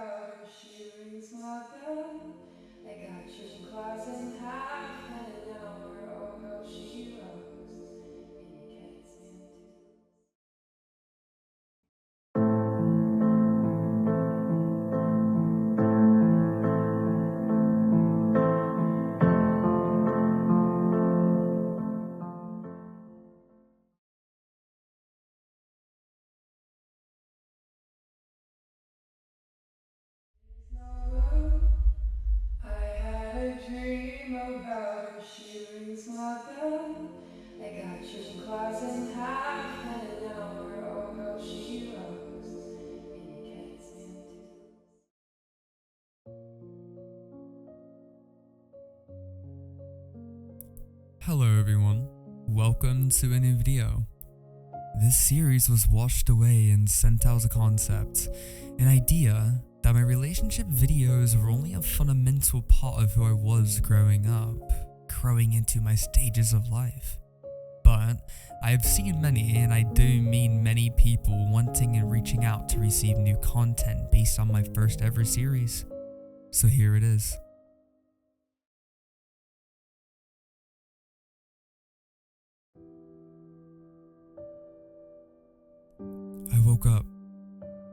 about her, she rings my bell. I got tuition class in half an hour. Oh, how she rocks, and you can't stand to. I had a dream about her, she rings my bell. I got tuition class in half an hour. Oh, how she rocks, and you can't stand to. Hello everyone, welcome to a new video. This series was washed away and sent out as a concept, an idea that my relationship videos were only a fundamental part of who I was growing up, growing into my stages of life. But I have seen many, and I do mean many people wanting and reaching out to receive new content based on my first ever series. So here it is. I woke up,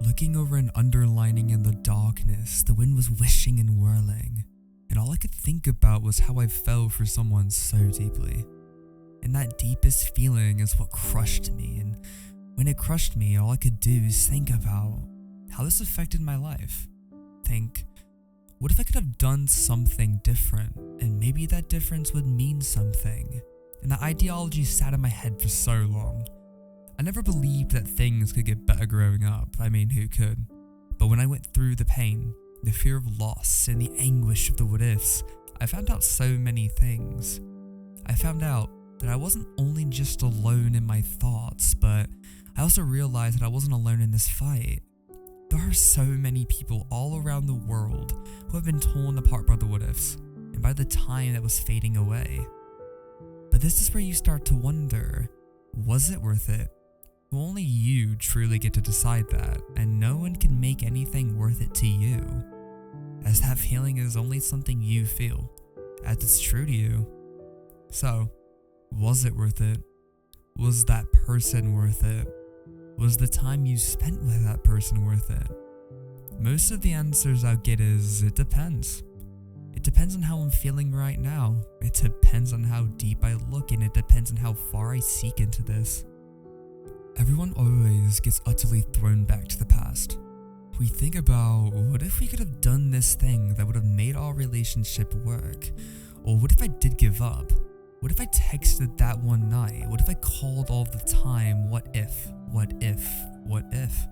looking over an underlining in the darkness. The wind was wishing and whirling, and all I could think about was how I fell for someone so deeply. And that deepest feeling is what crushed me, and when it crushed me, all I could do is think about how this affected my life. Think, what if I could have done something different, and maybe that difference would mean something? And that ideology sat in my head for so long. I never believed that things could get better growing up. I mean, who could? But when I went through the pain, the fear of loss, and the anguish of the what ifs, I found out so many things. I found out that I wasn't only just alone in my thoughts, but I also realized that I wasn't alone in this fight. There are so many people all around the world who have been torn apart by the what ifs, and by the time that was fading away. But this is where you start to wonder, was it worth it? Well, only you truly get to decide that, and no one can make anything worth it to you, as that feeling is only something you feel, as it's true to you. So, was it worth it? Was that person worth it? Was the time you spent with that person worth it? Most of the answers I'll get is, it depends. It depends on how I'm feeling right now. It depends on how deep I look, and it depends on how far I seek into this. Everyone always gets utterly thrown back to the past. We think about, what if we could have done this thing that would have made our relationship work? Or what if I did give up? What if I texted that one night? What if I called all the time? What if? What if? What if?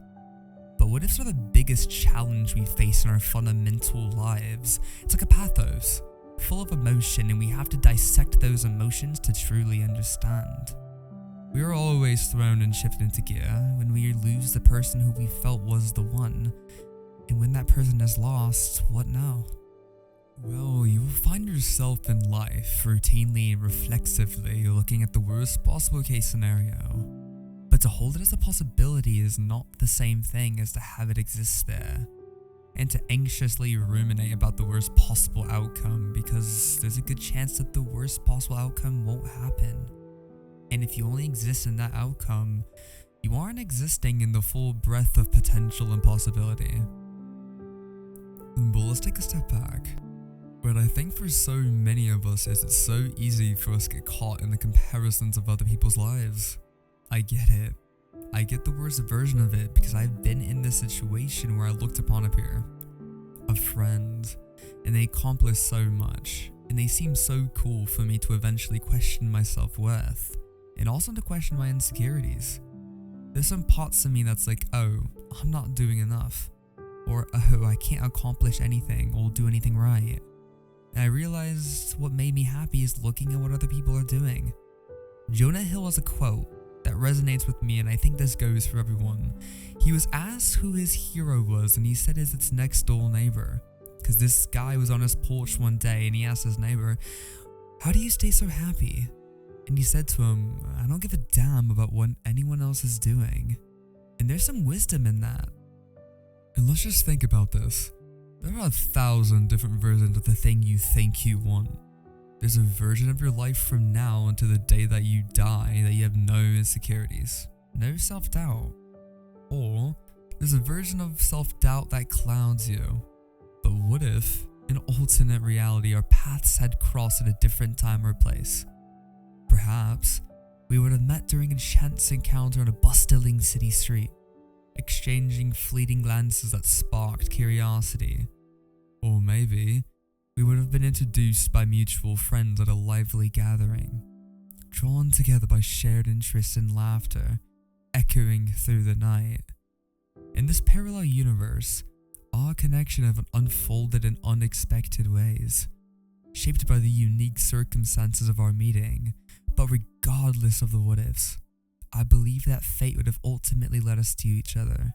But what ifs are the biggest challenge we face in our fundamental lives. It's like a pathos, full of emotion, and we have to dissect those emotions to truly understand. We are always thrown and shifted into gear when we lose the person who we felt was the one. And when that person is lost, what now? Well, you will find yourself in life routinely and reflexively looking at the worst possible case scenario. But to hold it as a possibility is not the same thing as to have it exist there. And to anxiously ruminate about the worst possible outcome, because there's a good chance that the worst possible outcome won't happen. And if you only exist in that outcome, you aren't existing in the full breadth of potential and possibility. But let's take a step back. What I think for so many of us is it's so easy for us to get caught in the comparisons of other people's lives. I get it. I get the worst version of it because I've been in this situation where I looked upon a peer, a friend, and they accomplished so much, and they seem so cool for me to eventually question my self-worth. And also to question my insecurities. There's some parts of me that's like, oh, I'm not doing enough. Or, oh, I can't accomplish anything or do anything right. And I realized what made me happy is looking at what other people are doing. Jonah Hill has a quote that resonates with me, and I think this goes for everyone. He was asked who his hero was, and he said it's its next door neighbor. Because this guy was on his porch one day, and he asked his neighbor, how do you stay so happy? And he said to him, I don't give a damn about what anyone else is doing. And there's some wisdom in that. And let's just think about this. There are 1,000 different versions of the thing you think you want. There's a version of your life from now until the day that you die that you have no insecurities, no self-doubt. Or there's a version of self-doubt that clouds you. But what if, in alternate reality, our paths had crossed at a different time or place? Perhaps we would have met during a chance encounter on a bustling city street, exchanging fleeting glances that sparked curiosity. Or maybe we would have been introduced by mutual friends at a lively gathering, drawn together by shared interests and laughter, echoing through the night. In this parallel universe, our connection have unfolded in unexpected ways, shaped by the unique circumstances of our meeting. But regardless of the what-ifs, I believe that fate would have ultimately led us to each other,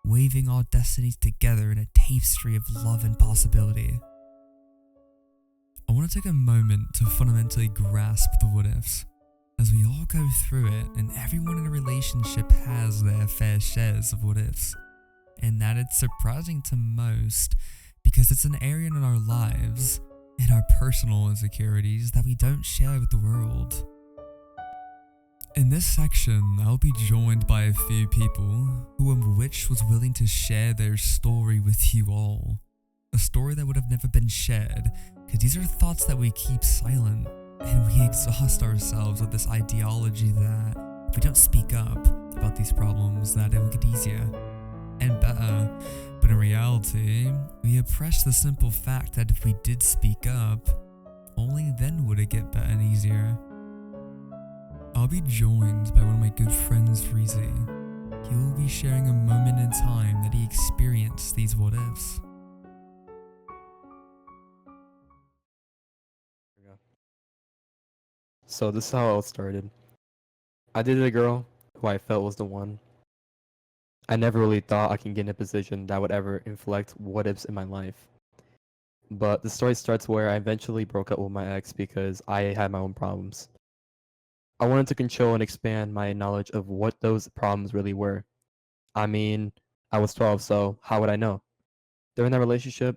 weaving our destinies together in a tapestry of love and possibility. I want to take a moment to fundamentally grasp the what-ifs, as we all go through it, and everyone in a relationship has their fair shares of what-ifs, and that it's surprising to most because it's an area in our lives, in our personal insecurities, that we don't share with the world. In this section, I'll be joined by a few people who of which was willing to share their story with you all. A story that would have never been shared, because these are thoughts that we keep silent, and we exhaust ourselves with this ideology that if we don't speak up about these problems, that it will get easier and better. But in reality, we oppress the simple fact that if we did speak up, only then would it get better and easier. I'll be joined by one of my good friends, Freezy. He will be sharing a moment in time that he experienced these what-ifs. So this is how it all started. I dated a girl who I felt was the one. I never really thought I can get in a position that would ever inflict what-ifs in my life. But the story starts where I eventually broke up with my ex because I had my own problems. I wanted to control and expand my knowledge of what those problems really were. I mean, I was 12, so how would I know? During that relationship,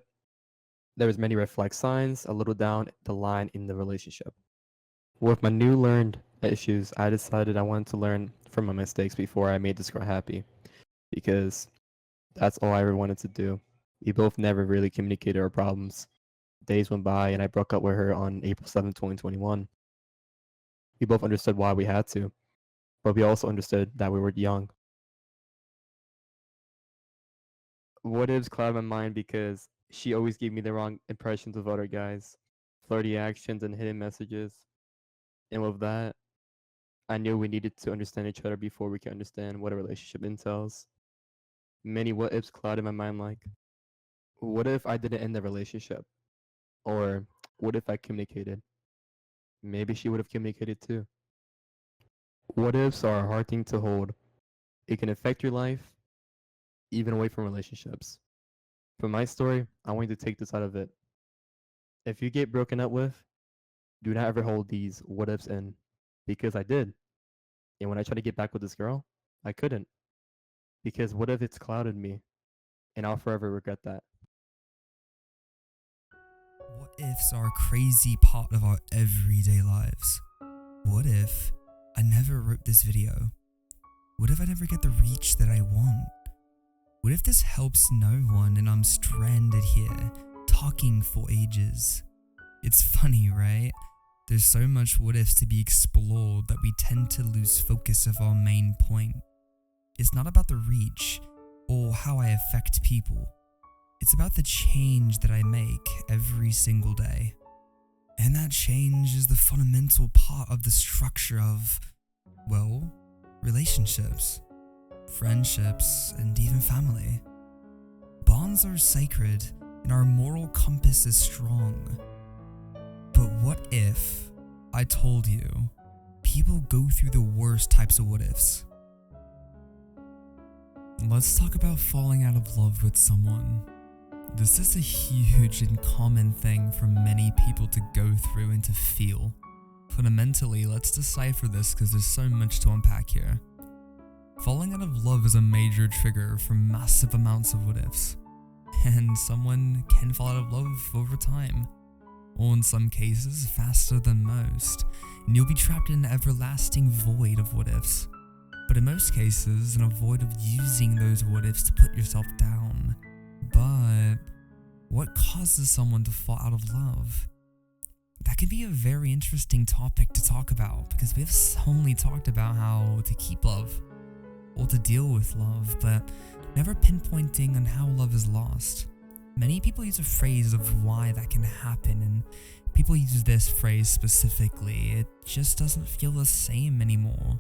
there was many red flag signs a little down the line in the relationship. With my new learned issues, I decided I wanted to learn from my mistakes before I made this girl happy, because that's all I ever wanted to do. We both never really communicated our problems. Days went by and I broke up with her on April 7th, 2021. We both understood why we had to, but we also understood that we were young. What ifs cloud my mind because she always gave me the wrong impressions of other guys, flirty actions and hidden messages. And with that, I knew we needed to understand each other before we could understand what a relationship entails. Many what ifs clouded my mind, like, what if I didn't end the relationship? Or what if I communicated? Maybe she would have communicated too. What ifs are a hard thing to hold. It can affect your life, even away from relationships. For my story, I want you to take this out of it. If you get broken up with, do not ever hold these what ifs in, because I did. And when I tried to get back with this girl, I couldn't. Because what if it's clouded me? And I'll forever regret that. What ifs are a crazy part of our everyday lives. What if I never wrote this video? What if I never get the reach that I want? What if this helps no one and I'm stranded here, talking for ages? It's funny, right? There's so much what ifs to be explored that we tend to lose focus of our main point. It's not about the reach or how I affect people. It's about the change that I make every single day. And that change is the fundamental part of the structure of, well, relationships, friendships, and even family. Bonds are sacred and our moral compass is strong. But what if I told you people go through the worst types of what ifs? Let's talk about falling out of love with someone. This is a huge and common thing for many people to go through and to feel. Fundamentally, let's decipher this because there's so much to unpack here. Falling out of love is a major trigger for massive amounts of what ifs, and someone can fall out of love over time, or in some cases faster than most, and you'll be trapped in an everlasting void of what ifs. But in most cases, in a void of using those what ifs to put yourself down. But what causes someone to fall out of love? That can be a very interesting topic to talk about, because we have only talked about how to keep love or to deal with love, but never pinpointing on how love is lost. Many people use a phrase of why that can happen, and people use this phrase specifically. It just doesn't feel the same anymore.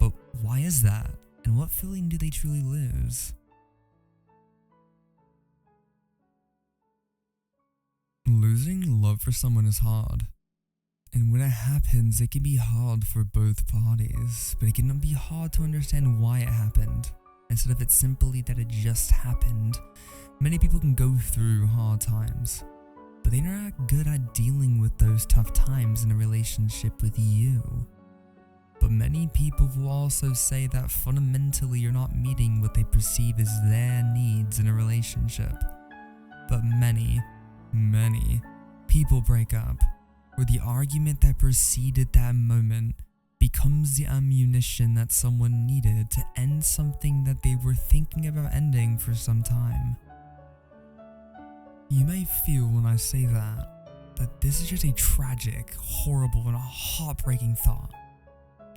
But why is that? And what feeling do they truly lose? Losing love for someone is hard. And when it happens, it can be hard for both parties, but it can be hard to understand why it happened, instead of it simply that it just happened. Many people can go through hard times, but they're not good at dealing with those tough times in a relationship with you. But many people will also say that fundamentally you're not meeting what they perceive as their needs in a relationship. But many people break up, where the argument that preceded that moment becomes the ammunition that someone needed to end something that they were thinking about ending for some time. You may feel when I say that this is just a tragic, horrible, and a heartbreaking thought.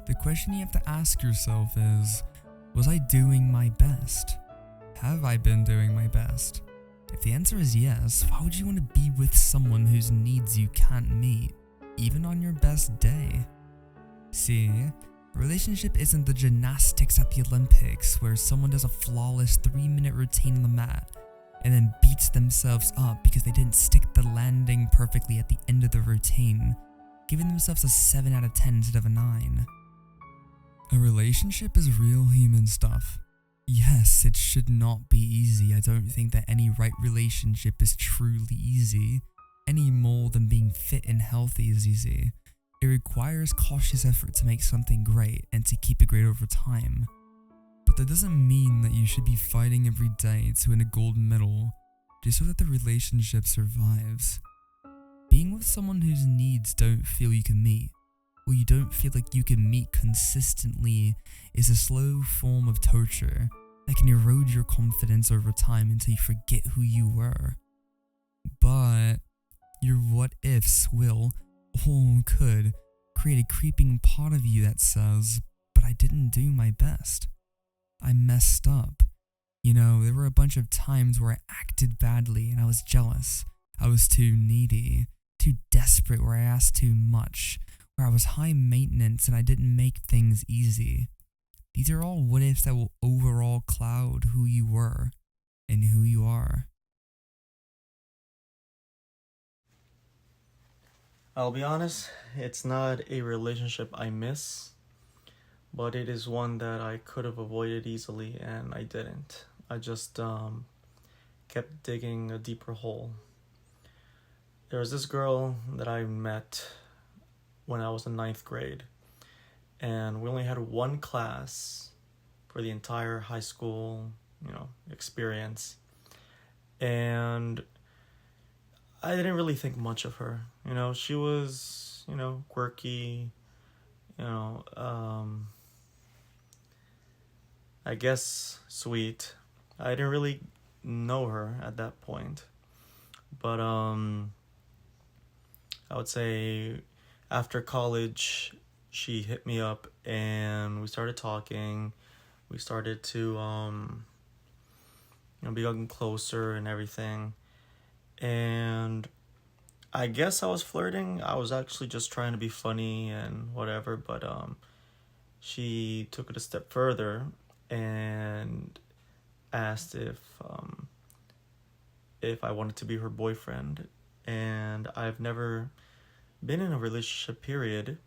The question you have to ask yourself is, was I doing my best? Have I been doing my best? If the answer is yes, why would you want to be with someone whose needs you can't meet, even on your best day? See, a relationship isn't the gymnastics at the Olympics where someone does a flawless 3-minute routine on the mat and then beats themselves up because they didn't stick the landing perfectly at the end of the routine, giving themselves a 7 out of 10 instead of a 9. A relationship is real human stuff. Yes, it should not be easy. I don't think that any right relationship is truly easy, any more than being fit and healthy is easy. It requires cautious effort to make something great and to keep it great over time. But that doesn't mean that you should be fighting every day to win a gold medal just so that the relationship survives. Being with someone whose needs don't feel you can meet, or you don't feel like you can meet consistently, is a slow form of torture that can erode your confidence over time until you forget who you were. But your what ifs will, or could, create a creeping part of you that says, but I didn't do my best. I messed up. You know, there were a bunch of times where I acted badly and I was jealous. I was too needy, too desperate, where I asked too much, where I was high maintenance and I didn't make things easy. These are all what ifs that will overall cloud who you were and who you are. I'll be honest, it's not a relationship I miss, but it is one that I could have avoided easily and I didn't. I just kept digging a deeper hole. There was this girl that I met when I was in 9th grade, and we only had one class for the entire high school, experience. And I didn't really think much of her. She was, quirky, I guess sweet. I didn't really know her at that point. But I would say after college, she hit me up and we started talking. We started to be getting closer and everything. And I guess I was flirting. I was actually just trying to be funny and whatever, but she took it a step further and asked if I wanted to be her boyfriend. And I've never been in a relationship, period.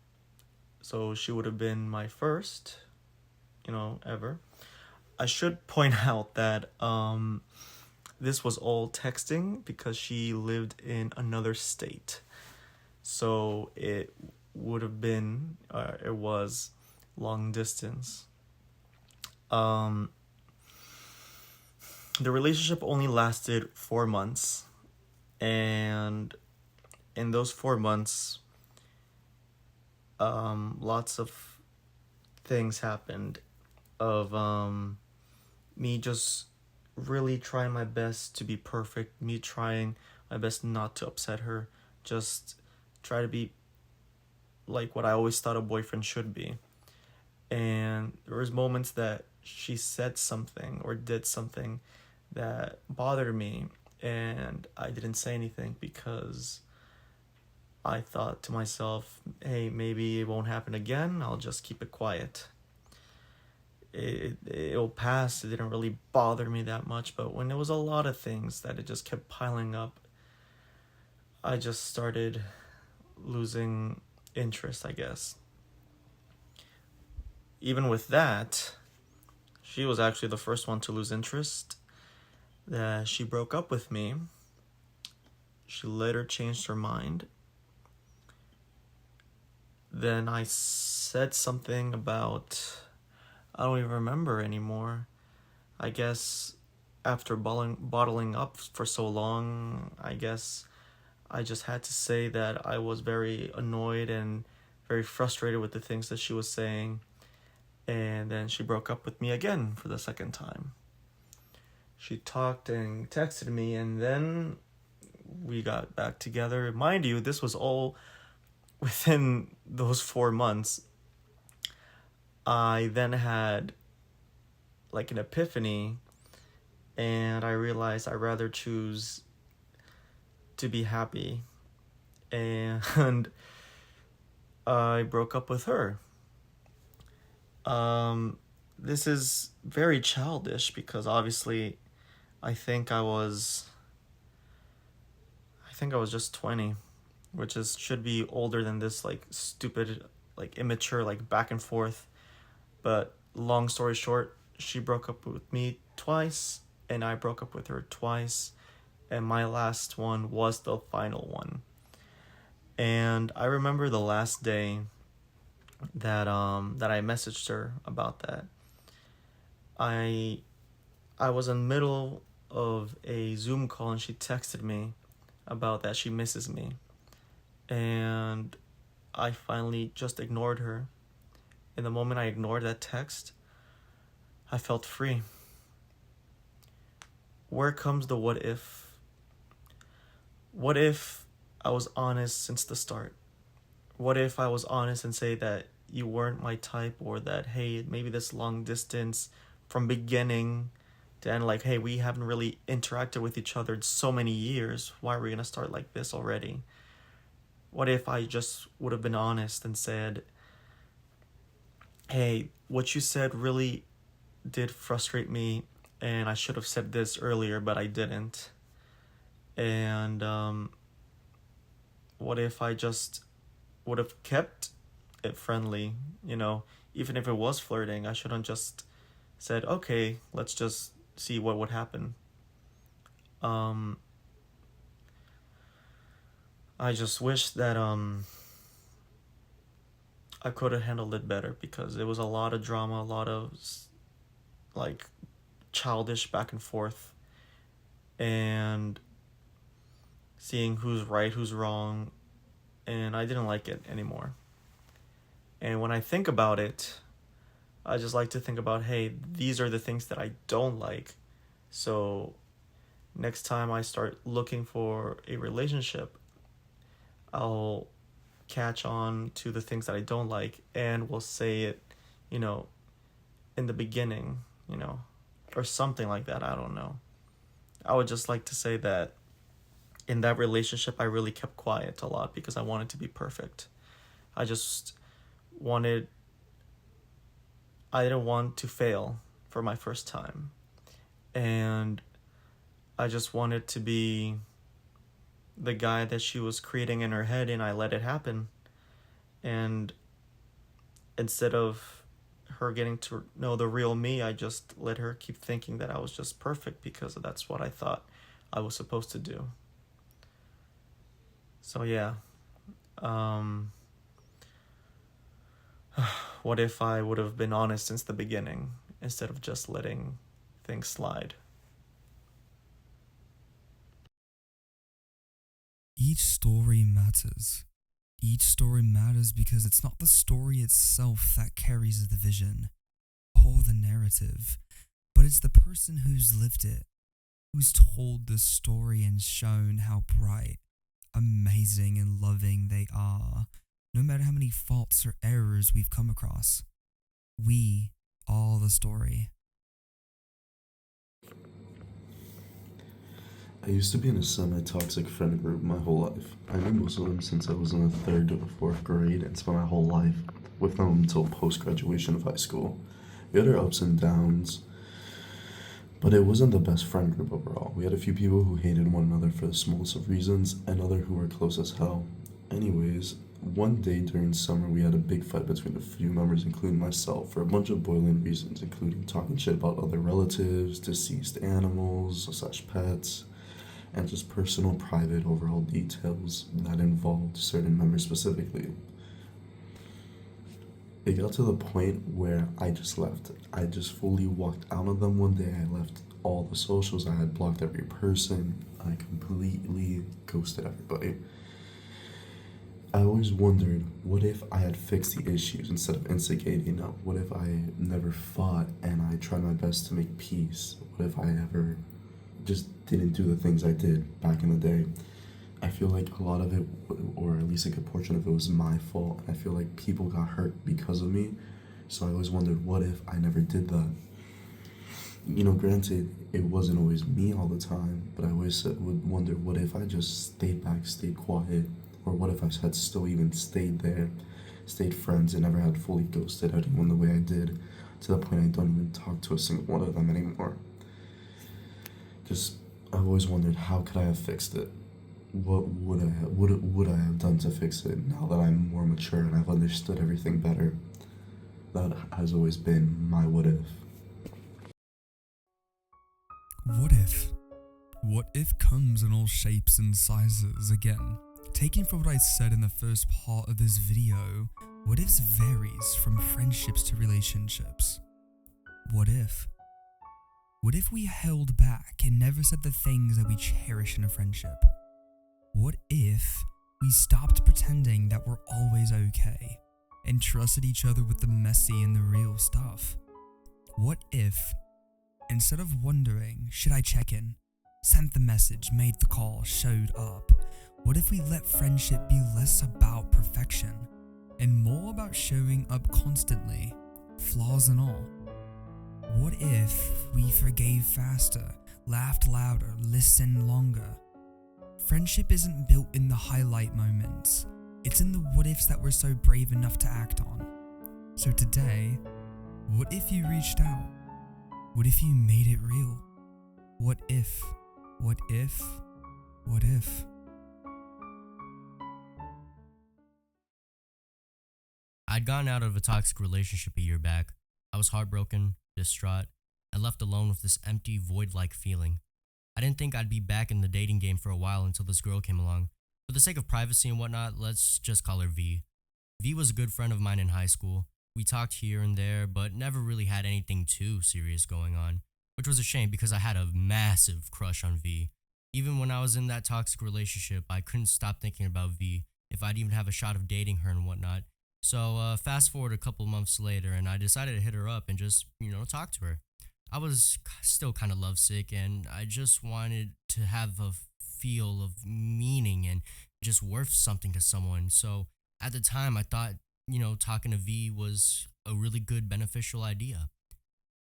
So she would have been my first, ever. I should point out that this was all texting because she lived in another state. So it would have been, it was long distance. Um, the relationship only lasted 4 months, and in those 4 months, lots of things happened of me just really trying my best to be perfect, me trying my best not to upset her, just try to be like what I always thought a boyfriend should be. And there was moments that she said something or did something that bothered me, and I didn't say anything because I thought to myself, hey, maybe it won't happen again, I'll just keep it quiet. It'll pass. It didn't really bother me that much, but when there was a lot of things that it just kept piling up, I just started losing interest, I guess. Even with that, she was actually the first one to lose interest. That she broke up with me. She later changed her mind. Then I said something about, I don't even remember anymore. I guess after bottling up for so long, I guess I just had to say that I was very annoyed and very frustrated with the things that she was saying. And then she broke up with me again for the second time. She talked and texted me, and then we got back together. Mind you, this was all within those 4 months. I then had like an epiphany, and I realized I'd rather choose to be happy, and I broke up with her. This is very childish because obviously I think I was just 20, which is should be older than this like stupid, like immature, like back and forth. But long story short, she broke up with me twice and I broke up with her twice, and my last one was the final one. And I remember the last day that I messaged her about that. I was in the middle of a Zoom call and she texted me about that she misses me. And I finally just ignored her. In the moment I ignored that text, I felt free. Where comes the what if? What if I was honest since the start? What if I was honest and say that you weren't my type, or that, hey, maybe this long distance from beginning to end, like, hey, we haven't really interacted with each other in so many years. Why are we going to start like this already? What if I just would have been honest and said, hey, what you said really did frustrate me, and I should have said this earlier, but I didn't. And what if I just would have kept it friendly, even if it was flirting, I shouldn't just said, okay, let's just see what would happen. I just wish that I could have handled it better, because it was a lot of drama, a lot of like childish back and forth, and seeing who's right, who's wrong, and I didn't like it anymore. And when I think about it, I just like to think about, hey, these are the things that I don't like. So next time I start looking for a relationship, I'll catch on to the things that I don't like and will say it, in the beginning, or something like that. I don't know. I would just like to say that in that relationship, I really kept quiet a lot because I wanted to be perfect. I didn't want to fail for my first time. And I just wanted to be the guy that she was creating in her head, and I let it happen. And instead of her getting to know the real me, I just let her keep thinking that I was just perfect because that's what I thought I was supposed to do. So yeah. What if I would have been honest since the beginning instead of just letting things slide. Each story matters. Each story matters because it's not the story itself that carries the vision or the narrative, but it's the person who's lived it, who's told the story and shown how bright, amazing, and loving they are, no matter how many faults or errors we've come across. We are the story. I used to be in a semi-toxic friend group my whole life. I knew most of them since I was in the 3rd or 4th grade and spent my whole life with them until post-graduation of high school. We had our ups and downs, but it wasn't the best friend group overall. We had a few people who hated one another for the smallest of reasons, and other who were close as hell. Anyways, one day during summer we had a big fight between a few members, including myself, for a bunch of boiling reasons, including talking shit about other relatives, deceased animals slash pets, and just personal, private, overall details that involved certain members specifically. It got to the point where I just left. I just fully walked out of them one day. I left all the socials. I had blocked every person. I completely ghosted everybody. I always wondered, what if I had fixed the issues instead of instigating them? What if I never fought and I tried my best to make peace? What if I ever just didn't do the things I did back in the day? I feel like a lot of it, or at least a good portion of it, was my fault. I feel like people got hurt because of me. So I always wondered, what if I never did that? Granted, it wasn't always me all the time, but I always would wonder, what if I just stayed back, stayed quiet? Or what if I had still even stayed there, stayed friends, and never had fully ghosted anyone the way I did, to the point I don't even talk to a single one of them anymore? Just, I've always wondered, how could I have fixed it? What would I have done to fix it now that I'm more mature and I've understood everything better? That has always been my what if. What if? What if comes in all shapes and sizes again. Taking from what I said in the first part of this video, what ifs varies from friendships to relationships. What if? What if we held back and never said the things that we cherish in a friendship? What if we stopped pretending that we're always okay and trusted each other with the messy and the real stuff? What if, instead of wondering, should I check in, sent the message, made the call, showed up? What if we let friendship be less about perfection and more about showing up constantly, flaws and all? What if we forgave faster, laughed louder, listened longer? Friendship isn't built in the highlight moments. It's in the what ifs that we're so brave enough to act on. So today, what if you reached out? What if you made it real? What if? What if? What if? I'd gotten out of a toxic relationship a year back. I was heartbroken, distraught, and left alone with this empty, void-like feeling. I didn't think I'd be back in the dating game for a while until this girl came along. For the sake of privacy and whatnot, let's just call her V. V was a good friend of mine in high school. We talked here and there, but never really had anything too serious going on, which was a shame because I had a massive crush on V. Even when I was in that toxic relationship, I couldn't stop thinking about V, if I'd even have a shot of dating her and whatnot. So fast forward a couple months later, and I decided to hit her up and just, talk to her. I was still kind of lovesick, and I just wanted to have a feel of meaning and just worth something to someone. So at the time, I thought, talking to V was a really good, beneficial idea.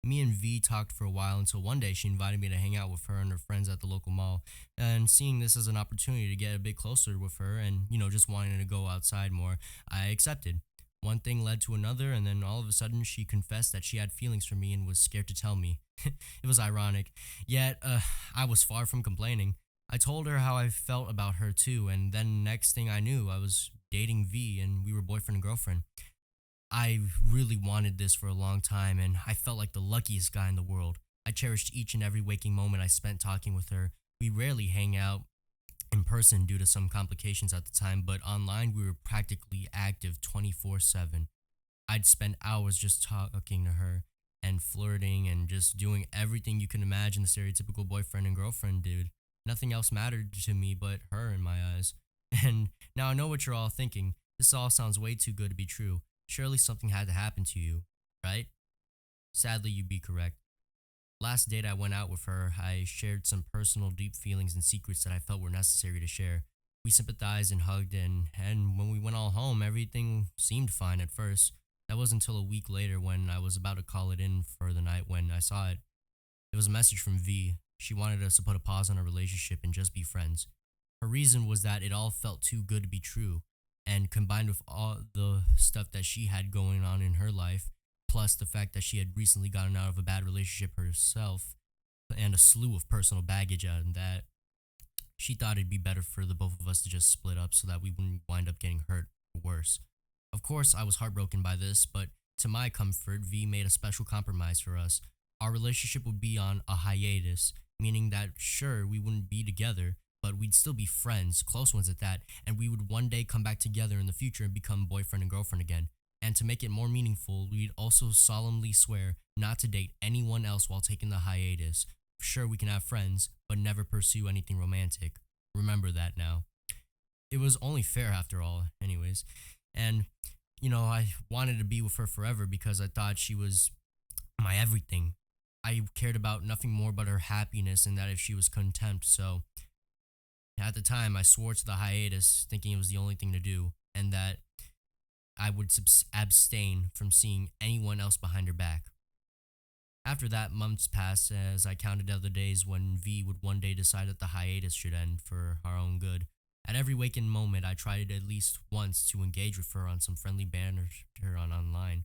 Me and V talked for a while until one day she invited me to hang out with her and her friends at the local mall. And seeing this as an opportunity to get a bit closer with her and, just wanting to go outside more, I accepted. One thing led to another, and then all of a sudden she confessed that she had feelings for me and was scared to tell me. It was ironic, yet I was far from complaining. I told her how I felt about her too, and then next thing I knew, I was dating V and we were boyfriend and girlfriend. I really wanted this for a long time, and I felt like the luckiest guy in the world. I cherished each and every waking moment I spent talking with her. We rarely hang out in person due to some complications at the time, but online we were practically active 24/7. I'd spend hours just talking to her, and flirting and just doing everything you can imagine the stereotypical boyfriend and girlfriend did. Nothing else mattered to me but her in my eyes. And now I know what you're all thinking. This all sounds way too good to be true. Surely something had to happen to you, right? Sadly, you'd be correct. Last date I went out with her, I shared some personal deep feelings and secrets that I felt were necessary to share. We sympathized and hugged, and when we went all home, everything seemed fine at first. That wasn't until a week later when I was about to call it in for the night when I saw it. It was a message from V. She wanted us to put a pause on our relationship and just be friends. Her reason was that it all felt too good to be true, and combined with all the stuff that she had going on in her life, plus the fact that she had recently gotten out of a bad relationship herself, and a slew of personal baggage on that, she thought it'd be better for the both of us to just split up so that we wouldn't wind up getting hurt or worse. Of course, I was heartbroken by this, but to my comfort, V made a special compromise for us. Our relationship would be on a hiatus, meaning that sure, we wouldn't be together, but we'd still be friends, close ones at that, and we would one day come back together in the future and become boyfriend and girlfriend again. And to make it more meaningful, we'd also solemnly swear not to date anyone else while taking the hiatus. Sure, we can have friends, but never pursue anything romantic. Remember that now. It was only fair after all, anyways. And, I wanted to be with her forever because I thought she was my everything. I cared about nothing more but her happiness and that if she was content. So, at the time, I swore to the hiatus, thinking it was the only thing to do, and that I would abstain from seeing anyone else behind her back. After that, months passed as I counted other days when V would one day decide that the hiatus should end for our own good. At every waking moment, I tried at least once to engage with her on some friendly banter on online.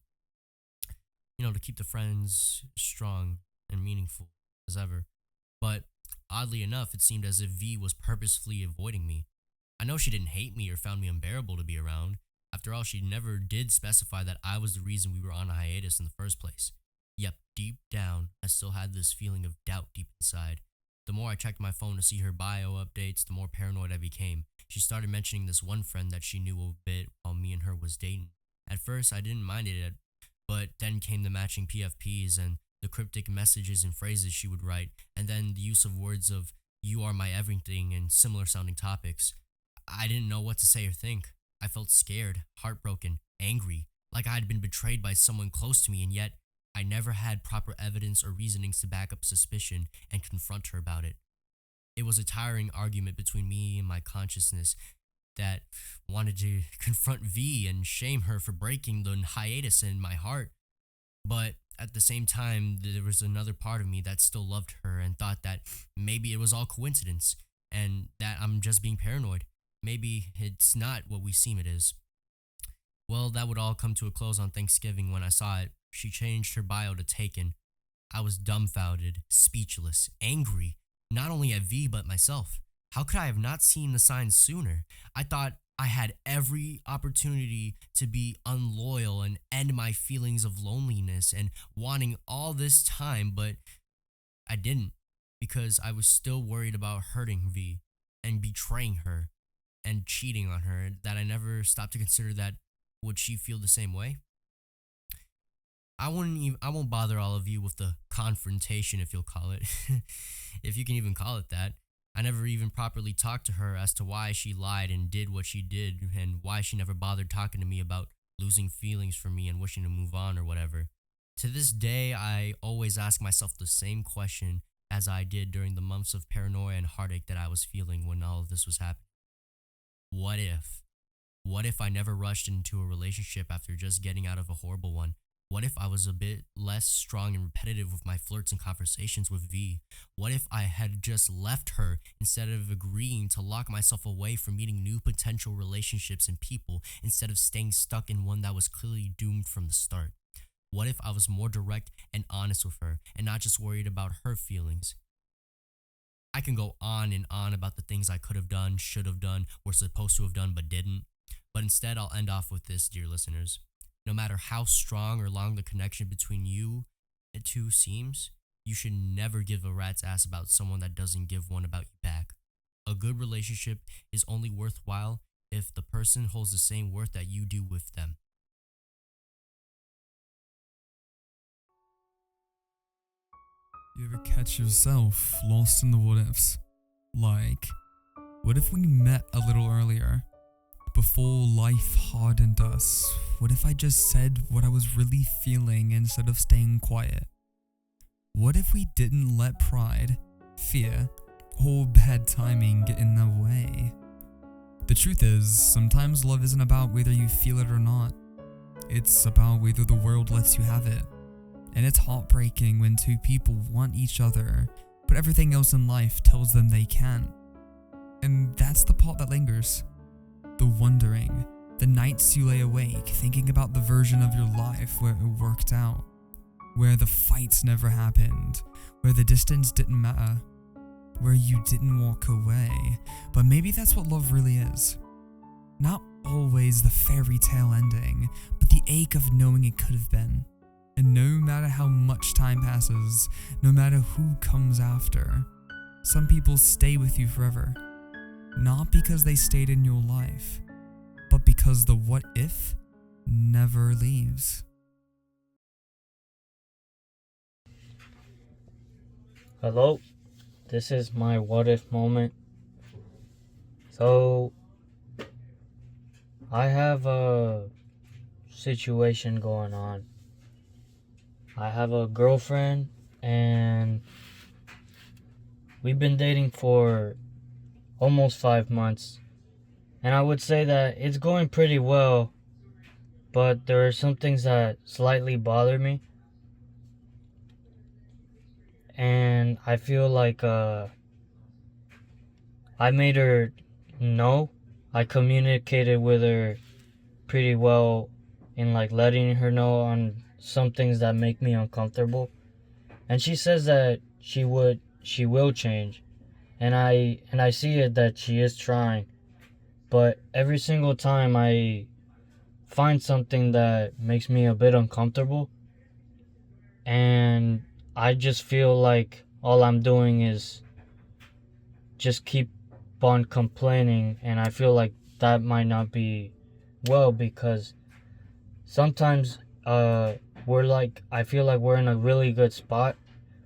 To keep the friends strong and meaningful as ever. But oddly enough, it seemed as if V was purposefully avoiding me. I know she didn't hate me or found me unbearable to be around. After all, she never did specify that I was the reason we were on a hiatus in the first place. Yep, deep down, I still had this feeling of doubt deep inside. The more I checked my phone to see her bio updates, the more paranoid I became. She started mentioning this one friend that she knew a bit while me and her was dating. At first, I didn't mind it, but then came the matching PFPs and the cryptic messages and phrases she would write, and then the use of words of "you are my everything" and similar sounding topics. I didn't know what to say or think. I felt scared, heartbroken, angry, like I had been betrayed by someone close to me, and yet I never had proper evidence or reasonings to back up suspicion and confront her about it. It was a tiring argument between me and my consciousness that wanted to confront V and shame her for breaking the hiatus in my heart. But at the same time, there was another part of me that still loved her and thought that maybe it was all coincidence and that I'm just being paranoid. Maybe it's not what we seem it is. Well, that would all come to a close on Thanksgiving when I saw it. She changed her bio to taken. I was dumbfounded, speechless, angry, not only at V but myself. How could I have not seen the signs sooner? I thought I had every opportunity to be unloyal and end my feelings of loneliness and wanting all this time, but I didn't because I was still worried about hurting V and betraying her and cheating on her, that I never stopped to consider that would she feel the same way? I won't bother all of you with the confrontation, if you'll call it. If you can even call it that. I never even properly talked to her as to why she lied and did what she did and why she never bothered talking to me about losing feelings for me and wishing to move on or whatever. To this day, I always ask myself the same question as I did during the months of paranoia and heartache that I was feeling when all of this was happening. What if? What if I never rushed into a relationship after just getting out of a horrible one? What if I was a bit less strong and repetitive with my flirts and conversations with V? What if I had just left her instead of agreeing to lock myself away from meeting new potential relationships and people instead of staying stuck in one that was clearly doomed from the start? What if I was more direct and honest with her and not just worried about her feelings? I can go on and on about the things I could have done, should have done, were supposed to have done, but didn't. But instead, I'll end off with this, dear listeners. No matter how strong or long the connection between you two seems, you should never give a rat's ass about someone that doesn't give one about you back. A good relationship is only worthwhile if the person holds the same worth that you do with them. You ever catch yourself lost in the what ifs? Like, what if we met a little earlier? Before life hardened us, what if I just said what I was really feeling instead of staying quiet? What if we didn't let pride, fear, or bad timing get in the way? The truth is, sometimes love isn't about whether you feel it or not. It's about whether the world lets you have it. And it's heartbreaking when two people want each other, but everything else in life tells them they can't. And that's the part that lingers. The wondering, the nights you lay awake thinking about the version of your life where it worked out, where the fights never happened, where the distance didn't matter, where you didn't walk away. But maybe that's what love really is. Not always the fairy tale ending, but the ache of knowing it could have been. And no matter how much time passes, no matter who comes after, some people stay with you forever. Not because they stayed in your life, but because the what if never leaves. Hello, this is my what if moment. So, I have a situation going on. I have a girlfriend and we've been dating for almost 5 months. And I would say that it's going pretty well, but there are some things that slightly bother me. And I feel like I made her know. I communicated with her pretty well in like letting her know on some things that make me uncomfortable. And she says that she will change. And I see it that she is trying. But every single time I find something that makes me a bit uncomfortable, and I just feel like all I'm doing is just keep on complaining, and I feel like that might not be well, because sometimes I feel like we're in a really good spot,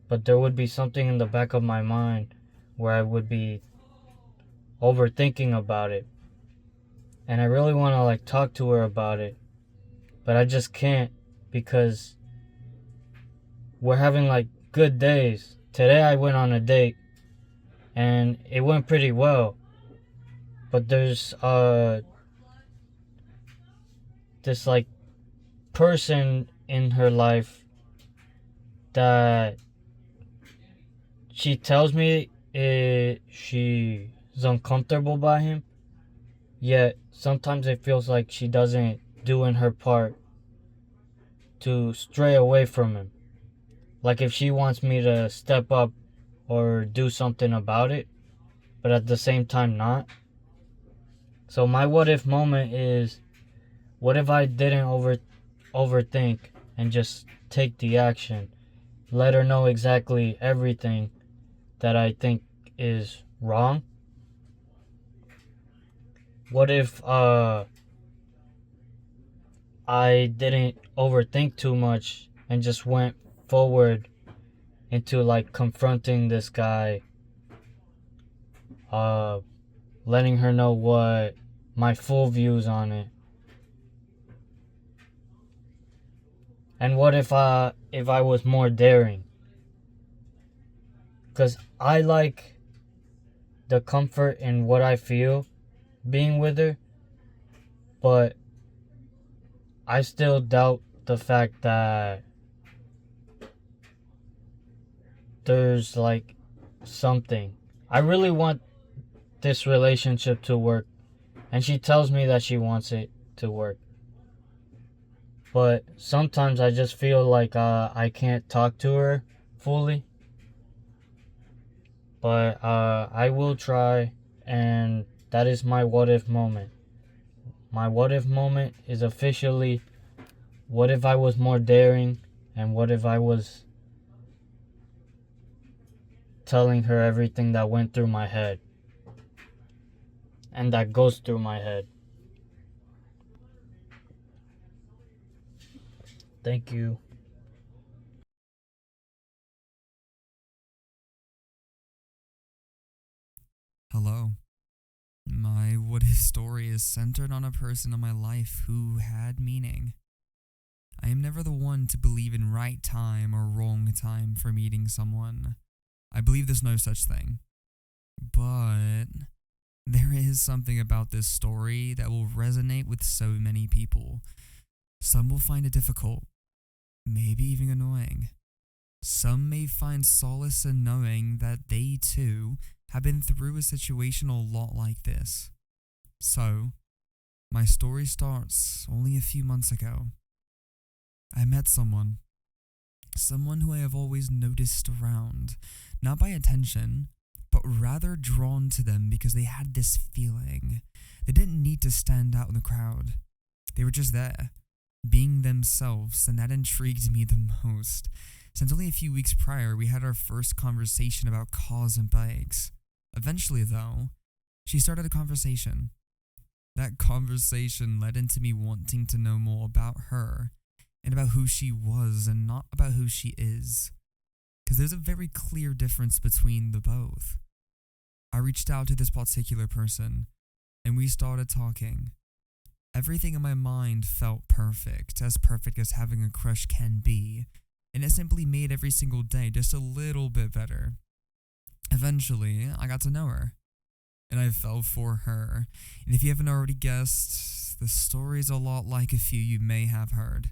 but there would be something in the back of my mind where I would be overthinking about it, and I really want to like talk to her about it, but I just can't, because we're having like good days. Today I went on a date and it went pretty well, but there's this like person in her life that she tells me she's uncomfortable by him, yet sometimes it feels like she doesn't doing her part to stray away from him. Like if she wants me to step up or do something about it, but at the same time not. So my what if moment is, what if I didn't overthink and just take the action? Let her know exactly everything that I think is wrong. What if I didn't overthink too much and just went forward into like confronting this guy, letting her know what my full views on it? And what if I was more daring? Because I like the comfort in what I feel being with her, but I still doubt the fact that there's like something. I really want this relationship to work, and she tells me that she wants it to work. But sometimes I just feel like I can't talk to her fully. But I will try, and that is my what if moment. My what if moment is officially, what if I was more daring, and what if I was telling her everything that went through my head and that goes through my head. Thank you. Hello. My what if story is centered on a person in my life who had meaning. I am never the one to believe in right time or wrong time for meeting someone. I believe there's no such thing. But there is something about this story that will resonate with so many people. Some will find it difficult, maybe even annoying. Some may find solace in knowing that they too have been through a situation a lot like this. So, my story starts only a few months ago. I met someone who I have always noticed around, not by attention, but rather drawn to them because they had this feeling. They didn't need to stand out in the crowd. They were just there, being themselves, and that intrigued me the most. Since only a few weeks prior, we had our first conversation about cars and bikes. Eventually, though, she started a conversation. That conversation led into me wanting to know more about her and about who she was and not about who she is. Because there's a very clear difference between the both. I reached out to this particular person and we started talking. Everything in my mind felt perfect as having a crush can be, and it simply made every single day just a little bit better. Eventually, I got to know her, and I fell for her. And if you haven't already guessed, the story's a lot like a few you may have heard.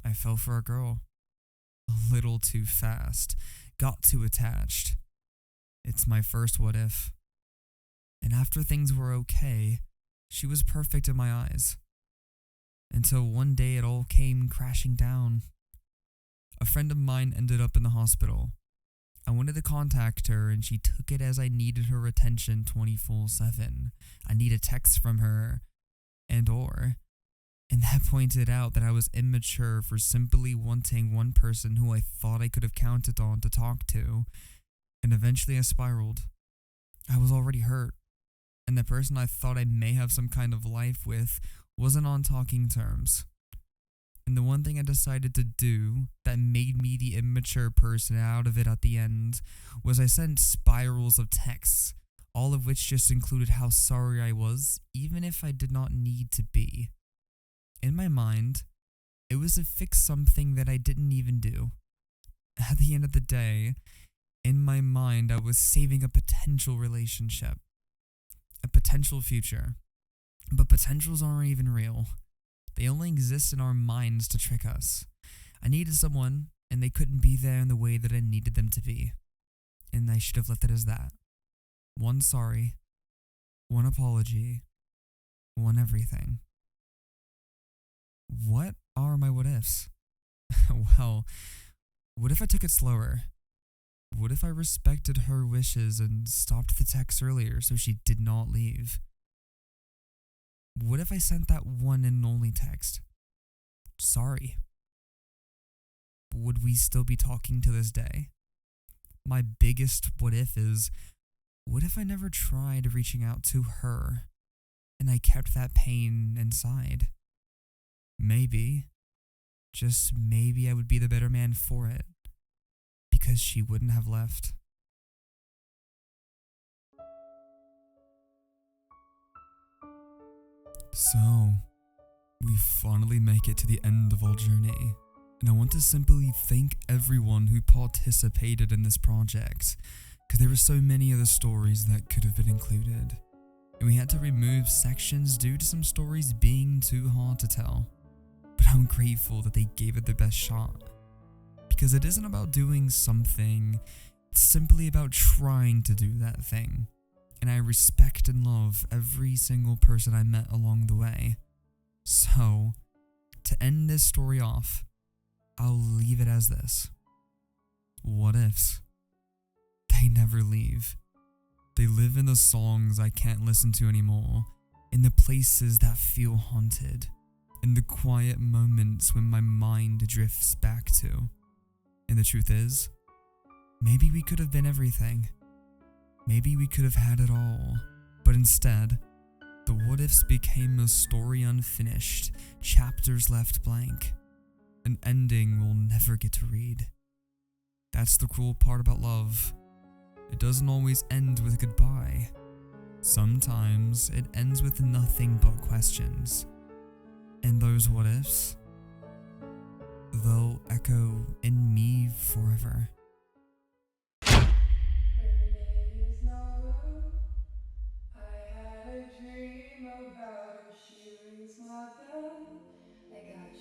I fell for a girl. A little too fast. Got too attached. It's my first what if. And after things were okay, she was perfect in my eyes. Until one day it all came crashing down. A friend of mine ended up in the hospital. I wanted to contact her and she took it as I needed her attention 24/7. I need a text from her and that pointed out that I was immature for simply wanting one person who I thought I could have counted on to talk to, and eventually I spiraled. I was already hurt, and the person I thought I may have some kind of life with wasn't on talking terms. And the one thing I decided to do that made me the immature person out of it at the end was I sent spirals of texts, all of which just included how sorry I was, even if I did not need to be. In my mind, it was to fix something that I didn't even do. At the end of the day, in my mind, I was saving a potential relationship, a potential future. But potentials aren't even real. They only exist in our minds to trick us. I needed someone, and they couldn't be there in the way that I needed them to be. And I should have left it as that. One sorry, one apology, one everything. What are my what ifs? Well, what if I took it slower? What if I respected her wishes and stopped the text earlier so she did not leave? What if I sent that one and only text? Sorry. Would we still be talking to this day? My biggest what if is, what if I never tried reaching out to her and I kept that pain inside? Maybe, just maybe I would be the better man for it because she wouldn't have left. So, we finally make it to the end of our journey, and I want to simply thank everyone who participated in this project, because there were so many other stories that could have been included, and we had to remove sections due to some stories being too hard to tell. But I'm grateful that they gave it their best shot, because it isn't about doing something, it's simply about trying to do that thing. And I respect and love every single person I met along the way. So, to end this story off, I'll leave it as this. What ifs? They never leave. They live in the songs I can't listen to anymore, in the places that feel haunted, in the quiet moments when my mind drifts back to. And the truth is, maybe we could have been everything. Maybe we could have had it all, but instead, the what ifs became a story unfinished, chapters left blank, an ending we'll never get to read. That's the cruel part about love. It doesn't always end with goodbye. Sometimes it ends with nothing but questions. And those what ifs, they'll echo in me forever. Her name is Nova. I had a dream about her. She rings my bell. I got